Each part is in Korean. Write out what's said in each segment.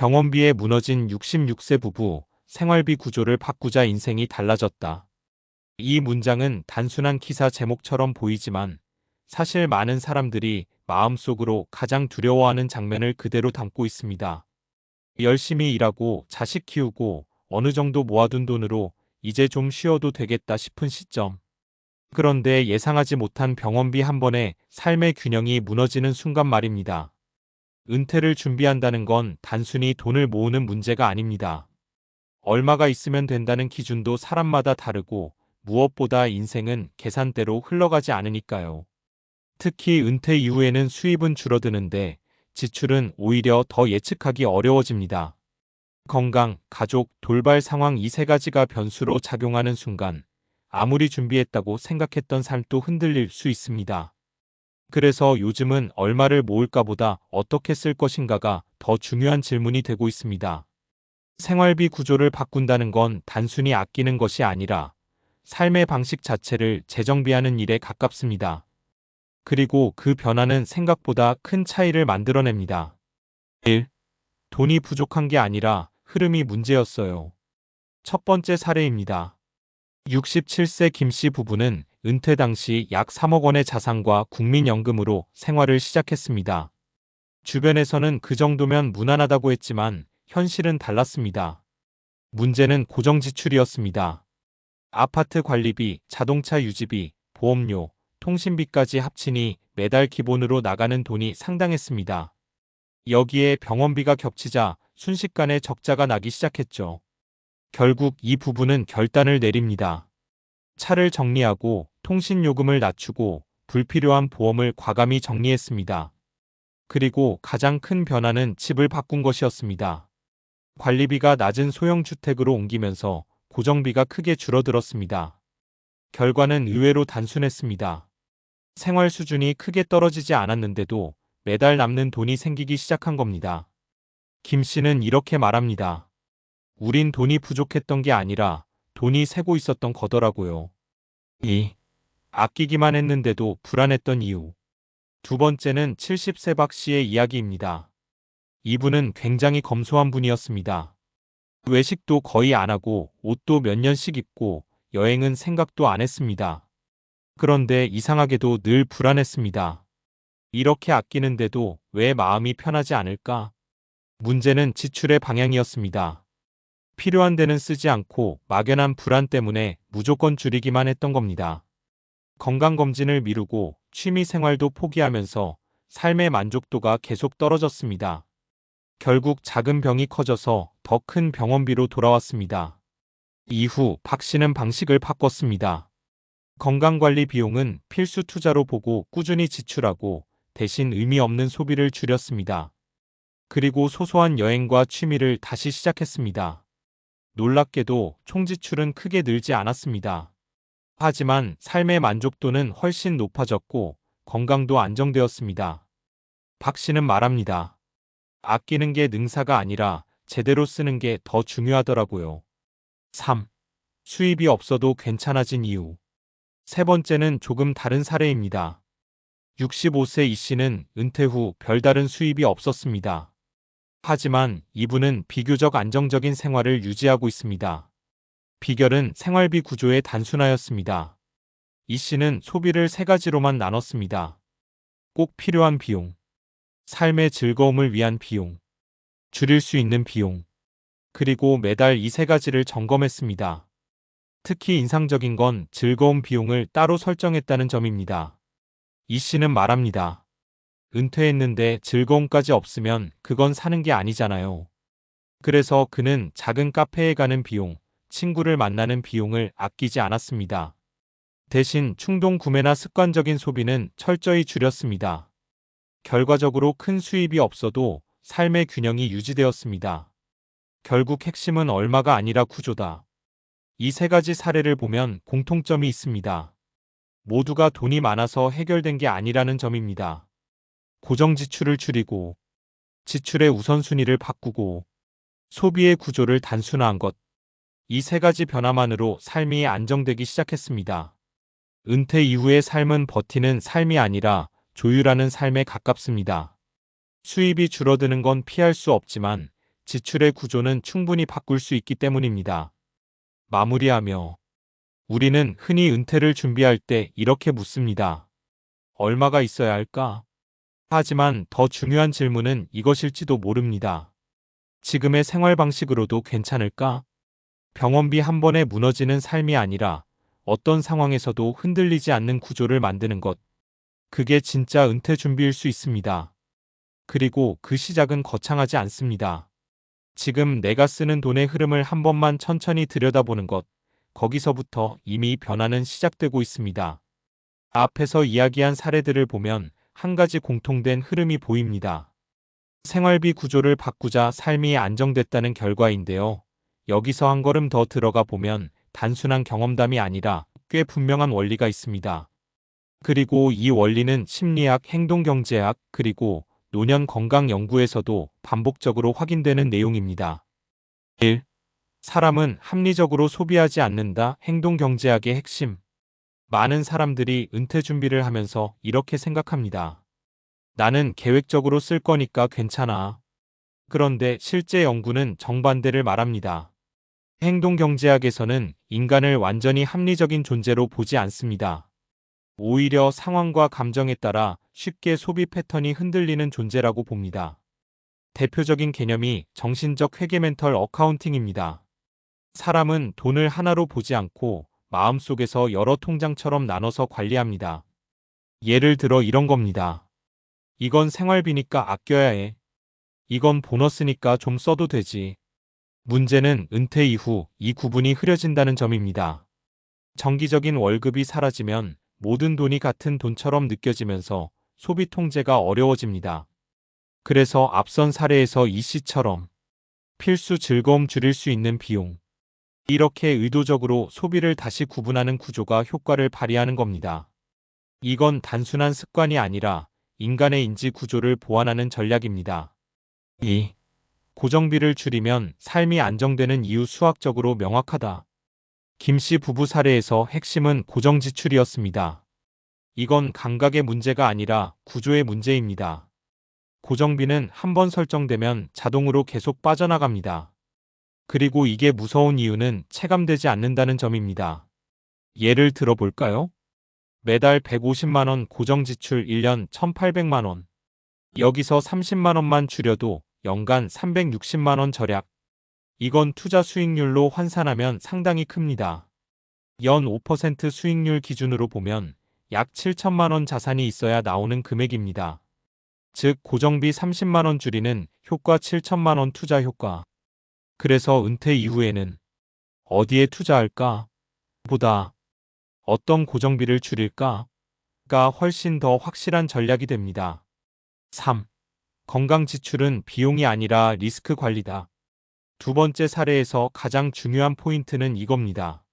병원비에 무너진 66세 부부, 생활비 구조를 바꾸자 인생이 달라졌다. 이 문장은 단순한 기사 제목처럼 보이지만 사실 많은 사람들이 마음속으로 가장 두려워하는 장면을 그대로 담고 있습니다. 열심히 일하고 자식 키우고 어느 정도 모아둔 돈으로 이제 좀 쉬어도 되겠다 싶은 시점. 그런데 예상하지 못한 병원비 한 번에 삶의 균형이 무너지는 순간 말입니다. 은퇴를 준비한다는 건 단순히 돈을 모으는 문제가 아닙니다. 얼마가 있으면 된다는 기준도 사람마다 다르고 무엇보다 인생은 계산대로 흘러가지 않으니까요. 특히 은퇴 이후에는 수입은 줄어드는데 지출은 오히려 더 예측하기 어려워집니다. 건강, 가족, 돌발 상황 이 세 가지가 변수로 작용하는 순간 아무리 준비했다고 생각했던 삶도 흔들릴 수 있습니다. 그래서 요즘은 얼마를 모을까보다 어떻게 쓸 것인가가 더 중요한 질문이 되고 있습니다. 생활비 구조를 바꾼다는 건 단순히 아끼는 것이 아니라 삶의 방식 자체를 재정비하는 일에 가깝습니다. 그리고 그 변화는 생각보다 큰 차이를 만들어냅니다. 1. 돈이 부족한 게 아니라 흐름이 문제였어요. 첫 번째 사례입니다. 67세 김 씨 부부는 은퇴 당시 약 3억 원의 자산과 국민연금으로 생활을 시작했습니다. 주변에서는 그 정도면 무난하다고 했지만 현실은 달랐습니다. 문제는 고정 지출이었습니다. 아파트 관리비, 자동차 유지비, 보험료, 통신비까지 합치니 매달 기본으로 나가는 돈이 상당했습니다. 여기에 병원비가 겹치자 순식간에 적자가 나기 시작했죠. 결국 이 부부는 결단을 내립니다. 차를 정리하고 통신요금을 낮추고 불필요한 보험을 과감히 정리했습니다. 그리고 가장 큰 변화는 집을 바꾼 것이었습니다. 관리비가 낮은 소형주택으로 옮기면서 고정비가 크게 줄어들었습니다. 결과는 의외로 단순했습니다. 생활 수준이 크게 떨어지지 않았는데도 매달 남는 돈이 생기기 시작한 겁니다. 김 씨는 이렇게 말합니다. 우린 돈이 부족했던 게 아니라 돈이 새고 있었던 거더라고요. 2. 아끼기만 했는데도 불안했던 이유. 두 번째는 70세 박 씨의 이야기입니다. 이분은 굉장히 검소한 분이었습니다. 외식도 거의 안 하고 옷도 몇 년씩 입고 여행은 생각도 안 했습니다. 그런데 이상하게도 늘 불안했습니다. 이렇게 아끼는데도 왜 마음이 편하지 않을까? 문제는 지출의 방향이었습니다. 필요한 데는 쓰지 않고 막연한 불안 때문에 무조건 줄이기만 했던 겁니다. 건강검진을 미루고 취미 생활도 포기하면서 삶의 만족도가 계속 떨어졌습니다. 결국 작은 병이 커져서 더 큰 병원비로 돌아왔습니다. 이후 박 씨는 방식을 바꿨습니다. 건강관리 비용은 필수 투자로 보고 꾸준히 지출하고 대신 의미 없는 소비를 줄였습니다. 그리고 소소한 여행과 취미를 다시 시작했습니다. 놀랍게도 총지출은 크게 늘지 않았습니다. 하지만 삶의 만족도는 훨씬 높아졌고 건강도 안정되었습니다. 박 씨는 말합니다. 아끼는 게 능사가 아니라 제대로 쓰는 게 더 중요하더라고요. 3. 수입이 없어도 괜찮아진 이유. 세 번째는 조금 다른 사례입니다. 65세 이 씨는 은퇴 후 별다른 수입이 없었습니다. 하지만 이분은 비교적 안정적인 생활을 유지하고 있습니다. 비결은 생활비 구조의 단순화였습니다. 이 씨는 소비를 세 가지로만 나눴습니다. 꼭 필요한 비용, 삶의 즐거움을 위한 비용, 줄일 수 있는 비용, 그리고 매달 이 세 가지를 점검했습니다. 특히 인상적인 건 즐거움 비용을 따로 설정했다는 점입니다. 이 씨는 말합니다. 은퇴했는데 즐거움까지 없으면 그건 사는 게 아니잖아요. 그래서 그는 작은 카페에 가는 비용, 친구를 만나는 비용을 아끼지 않았습니다. 대신 충동 구매나 습관적인 소비는 철저히 줄였습니다. 결과적으로 큰 수입이 없어도 삶의 균형이 유지되었습니다. 결국 핵심은 얼마가 아니라 구조다. 이 세 가지 사례를 보면 공통점이 있습니다. 모두가 돈이 많아서 해결된 게 아니라는 점입니다. 고정 지출을 줄이고, 지출의 우선순위를 바꾸고, 소비의 구조를 단순화한 것. 이 세 가지 변화만으로 삶이 안정되기 시작했습니다. 은퇴 이후의 삶은 버티는 삶이 아니라 조율하는 삶에 가깝습니다. 수입이 줄어드는 건 피할 수 없지만 지출의 구조는 충분히 바꿀 수 있기 때문입니다. 마무리하며 우리는 흔히 은퇴를 준비할 때 이렇게 묻습니다. 얼마가 있어야 할까? 하지만 더 중요한 질문은 이것일지도 모릅니다. 지금의 생활 방식으로도 괜찮을까? 병원비 한 번에 무너지는 삶이 아니라 어떤 상황에서도 흔들리지 않는 구조를 만드는 것. 그게 진짜 은퇴 준비일 수 있습니다. 그리고 그 시작은 거창하지 않습니다. 지금 내가 쓰는 돈의 흐름을 한 번만 천천히 들여다보는 것. 거기서부터 이미 변화는 시작되고 있습니다. 앞에서 이야기한 사례들을 보면 한 가지 공통된 흐름이 보입니다. 생활비 구조를 바꾸자 삶이 안정됐다는 결과인데요. 여기서 한 걸음 더 들어가 보면 단순한 경험담이 아니라 꽤 분명한 원리가 있습니다. 그리고 이 원리는 심리학, 행동경제학, 그리고 노년 건강 연구에서도 반복적으로 확인되는 내용입니다. 1. 사람은 합리적으로 소비하지 않는다. 행동경제학의 핵심. 많은 사람들이 은퇴 준비를 하면서 이렇게 생각합니다. 나는 계획적으로 쓸 거니까 괜찮아. 그런데 실제 연구는 정반대를 말합니다. 행동경제학에서는 인간을 완전히 합리적인 존재로 보지 않습니다. 오히려 상황과 감정에 따라 쉽게 소비 패턴이 흔들리는 존재라고 봅니다. 대표적인 개념이 정신적 회계 멘털 어카운팅입니다. 사람은 돈을 하나로 보지 않고 마음속에서 여러 통장처럼 나눠서 관리합니다. 예를 들어 이런 겁니다. 이건 생활비니까 아껴야 해. 이건 보너스니까 좀 써도 되지. 문제는 은퇴 이후 이 구분이 흐려진다는 점입니다. 정기적인 월급이 사라지면 모든 돈이 같은 돈처럼 느껴지면서 소비 통제가 어려워집니다. 그래서 앞선 사례에서 이 씨처럼 필수 즐거움 줄일 수 있는 비용. 이렇게 의도적으로 소비를 다시 구분하는 구조가 효과를 발휘하는 겁니다. 이건 단순한 습관이 아니라 인간의 인지 구조를 보완하는 전략입니다. 2. 고정비를 줄이면 삶이 안정되는 이유 수학적으로 명확하다. 김씨 부부 사례에서 핵심은 고정지출이었습니다. 이건 감각의 문제가 아니라 구조의 문제입니다. 고정비는 한 번 설정되면 자동으로 계속 빠져나갑니다. 그리고 이게 무서운 이유는 체감되지 않는다는 점입니다. 예를 들어 볼까요? 매달 150만 원 고정지출 1년 1,800만 원. 여기서 30만 원만 줄여도 연간 360만 원 절약. 이건 투자 수익률로 환산하면 상당히 큽니다. 연 5% 수익률 기준으로 보면 약 7천만 원 자산이 있어야 나오는 금액입니다. 즉 고정비 30만 원 줄이는 효과 7천만 원 투자 효과. 그래서 은퇴 이후에는 어디에 투자할까? 보다 어떤 고정비를 줄일까? 가 훨씬 더 확실한 전략이 됩니다. 3. 건강 지출은 비용이 아니라 리스크 관리다. 두 번째 사례에서 가장 중요한 포인트는 이겁니다.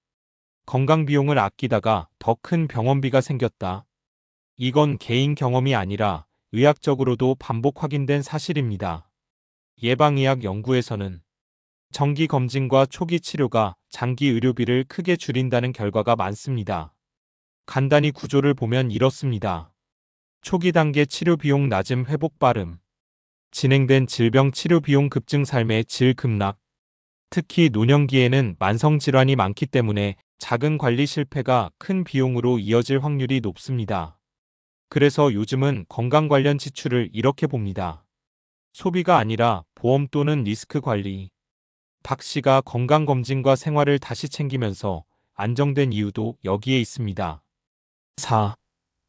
건강 비용을 아끼다가 더 큰 병원비가 생겼다. 이건 개인 경험이 아니라 의학적으로도 반복 확인된 사실입니다. 예방의학 연구에서는 정기 검진과 초기 치료가 장기 의료비를 크게 줄인다는 결과가 많습니다. 간단히 구조를 보면 이렇습니다. 초기 단계 치료 비용 낮음 회복 빠름. 진행된 질병 치료 비용 급증 삶의 질 급락. 특히 노년기에는 만성질환이 많기 때문에 작은 관리 실패가 큰 비용으로 이어질 확률이 높습니다. 그래서 요즘은 건강 관련 지출을 이렇게 봅니다. 소비가 아니라 보험 또는 리스크 관리. 박 씨가 건강검진과 생활을 다시 챙기면서 안정된 이유도 여기에 있습니다. 4.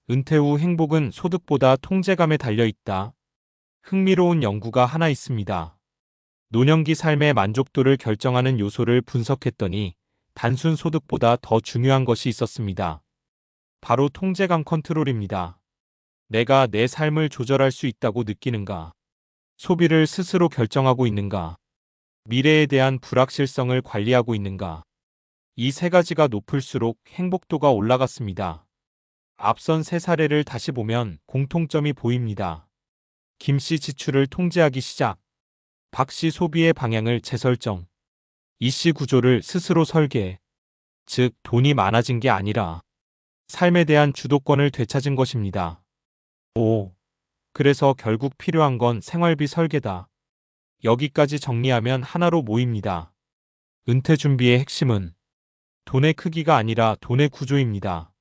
은퇴 후 행복은 소득보다 통제감에 달려있다. 흥미로운 연구가 하나 있습니다. 노년기 삶의 만족도를 결정하는 요소를 분석했더니 단순 소득보다 더 중요한 것이 있었습니다. 바로 통제감 컨트롤입니다. 내가 내 삶을 조절할 수 있다고 느끼는가? 소비를 스스로 결정하고 있는가? 미래에 대한 불확실성을 관리하고 있는가? 이 세 가지가 높을수록 행복도가 올라갔습니다. 앞선 세 사례를 다시 보면 공통점이 보입니다. 김 씨 지출을 통제하기 시작. 박 씨 소비의 방향을 재설정. 이 씨 구조를 스스로 설계. 즉, 돈이 많아진 게 아니라 삶에 대한 주도권을 되찾은 것입니다. 5. 그래서 결국 필요한 건 생활비 설계다. 여기까지 정리하면 하나로 모입니다. 은퇴 준비의 핵심은 돈의 크기가 아니라 돈의 구조입니다.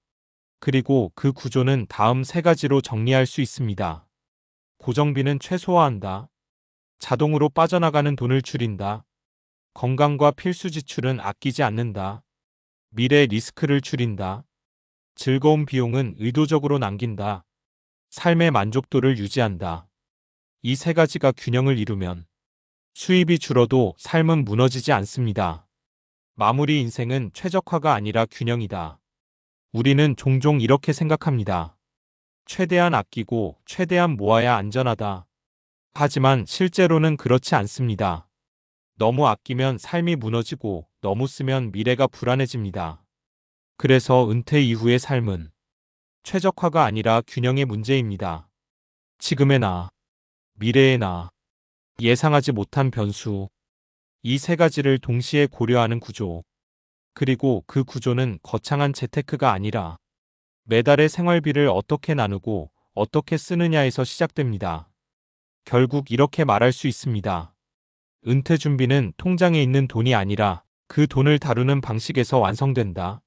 그리고 그 구조는 다음 세 가지로 정리할 수 있습니다. 고정비는 최소화한다. 자동으로 빠져나가는 돈을 줄인다. 건강과 필수 지출은 아끼지 않는다. 미래 리스크를 줄인다. 즐거운 비용은 의도적으로 남긴다. 삶의 만족도를 유지한다. 이 세 가지가 균형을 이루면 수입이 줄어도 삶은 무너지지 않습니다. 마무리 인생은 최적화가 아니라 균형이다. 우리는 종종 이렇게 생각합니다. 최대한 아끼고 최대한 모아야 안전하다. 하지만 실제로는 그렇지 않습니다. 너무 아끼면 삶이 무너지고 너무 쓰면 미래가 불안해집니다. 그래서 은퇴 이후의 삶은 최적화가 아니라 균형의 문제입니다. 지금의 나, 미래의 나, 예상하지 못한 변수, 이 세 가지를 동시에 고려하는 구조. 그리고 그 구조는 거창한 재테크가 아니라 매달의 생활비를 어떻게 나누고 어떻게 쓰느냐에서 시작됩니다. 결국 이렇게 말할 수 있습니다. 은퇴 준비는 통장에 있는 돈이 아니라 그 돈을 다루는 방식에서 완성된다.